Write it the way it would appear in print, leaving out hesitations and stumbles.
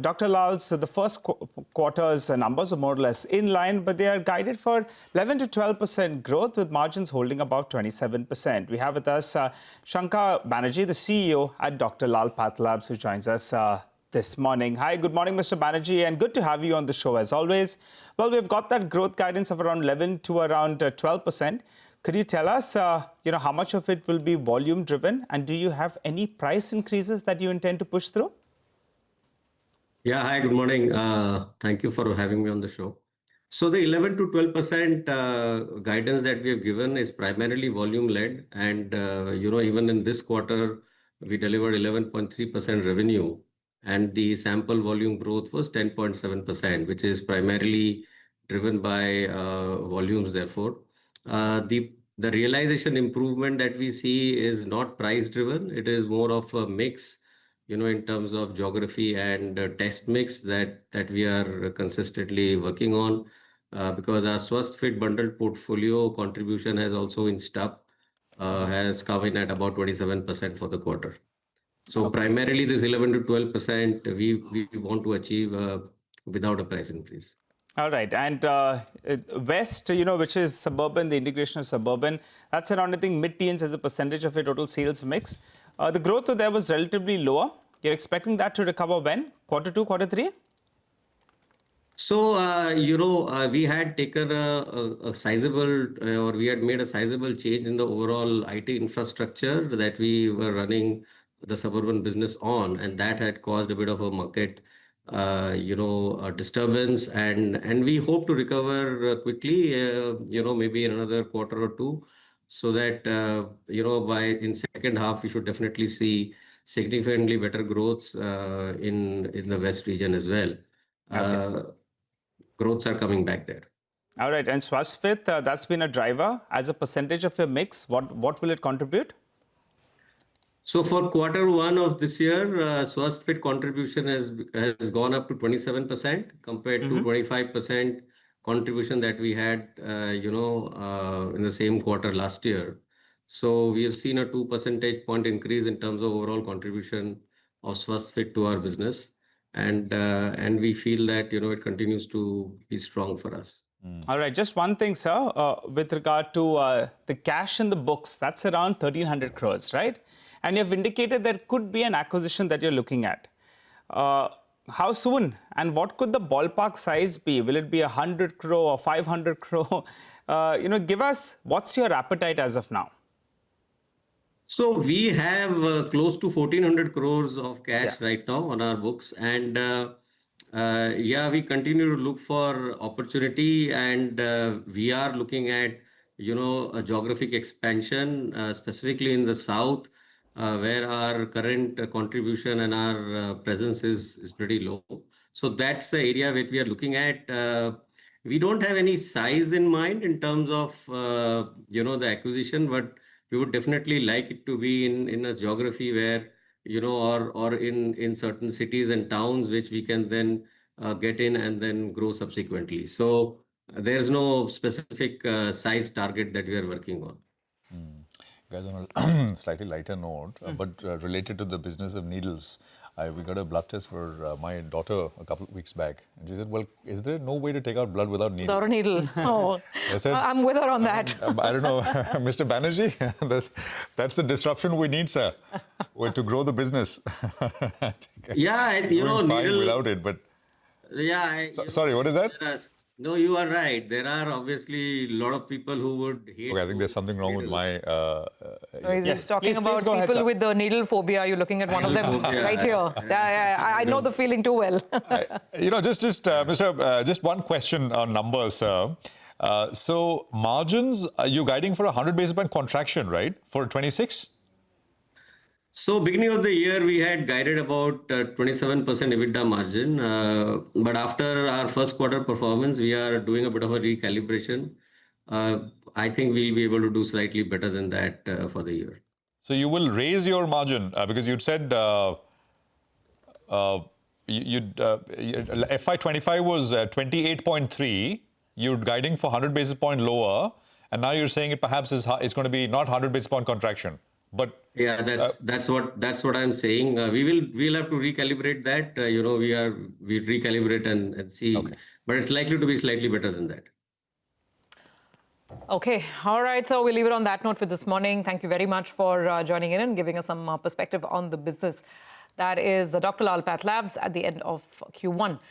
Dr. Lal's the first quarter's numbers are more or less in line, but they are guided for 11 to 12% growth with margins holding about 27%. We have with us Shankar Banerjee, the CEO at Dr. Lal PathLabs, who joins us this morning. Hi, good morning, Mr. Banerjee, and good to have you on the show as always. Well, we've got that growth guidance of around 11 to around 12%. Could you tell us, how much of it will be volume driven, and do you have any price increases that you intend to push through? Yeah, hi, good morning. Thank you for having me on the show. So the 11 to 12% guidance that we have given is primarily volume led. And, even in this quarter, we delivered 11.3% revenue and the sample volume growth was 10.7%, which is primarily driven by volumes, therefore. The realization improvement that we see is not price driven. It is more of a mix, in terms of geography and test mix that we are consistently working on, because our SwasthFit bundled portfolio contribution has also inched up, has come in at about 27% for the quarter. So primarily this 11 to 12% we want to achieve without a price increase. All right. And West, which is suburban, the integration of suburban, that's around, I think, mid-teens as a percentage of your total sales mix. The growth there was relatively lower. You're expecting that to recover when? Quarter 2, quarter 3? So, we had taken a sizable, or we had made a sizable change in the overall IT infrastructure that we were running the suburban business on, and that had caused a bit of a market, a disturbance, and we hope to recover quickly, maybe in another quarter or two, so that, by in second half, we should definitely see significantly better growths in the West region as well. Growths are coming back there. All right. And SwasthFit, that's been a driver. As a percentage of your mix, what will it contribute? So for quarter 1 of this year, SwasthFit contribution has gone up to 27% compared to 25% contribution that we had, in the same quarter last year. So we have seen a 2 percentage point increase in terms of overall contribution of SwasthFit to our business. And we feel that, it continues to be strong for us. All right. Just one thing, sir, with regard to the cash in the books, that's around 1,300 crores, right? And you've indicated there could be an acquisition that you're looking at. How soon? And what could the ballpark size be? Will it be 100 crore or 500 crore? Give us, what's your appetite as of now? So we have close to 1,400 crores of cash right now on our books. And we continue to look for opportunity, and we are looking at, a geographic expansion, specifically in the south, where our current contribution and our presence is pretty low. So that's the area that we are looking at. We don't have any size in mind in terms of, the acquisition, but we would definitely like it to be in a geography where, or in certain cities and towns, which we can then get in and then grow subsequently. So there's no specific size target that we are working on. Guys, on a slightly lighter note, but related to the business of needles, we got a blood test for my daughter a couple of weeks back. And she said, well, is there no way to take out blood without needle? Without a needle. Oh, I said, I'm with her on that. I don't know, Mr. Banerjee, that's the disruption we need, sir, to grow the business. Yeah, needle fine without it, but... Yeah. Sorry, what is that? No, you are right. There are obviously a lot of people who would hate... Okay, I think there's something wrong with my... He's talking about people with the needle phobia. You're looking at one of them right here. I know the feeling too well. Just one question on numbers, sir. So margins, you're guiding for 100 basis point contraction, right, for 26? So beginning of the year, we had guided about 27% EBITDA margin. But after our first quarter performance, we are doing a bit of a recalibration. I think we'll be able to do slightly better than that for the year. So you will raise your margin because you'd said FY25 was 28.3. You're guiding for 100 basis point lower. And now you're saying it perhaps is going to be not 100 basis point contraction, But Yeah, that's what I'm saying. We'll have to recalibrate that. We recalibrate and see, Okay. but it's likely to be slightly better than that. Okay, all right. So we'll leave it on that note for this morning. Thank you very much for joining in and giving us some perspective on the business. That is Dr. Lal PathLabs at the end of Q1.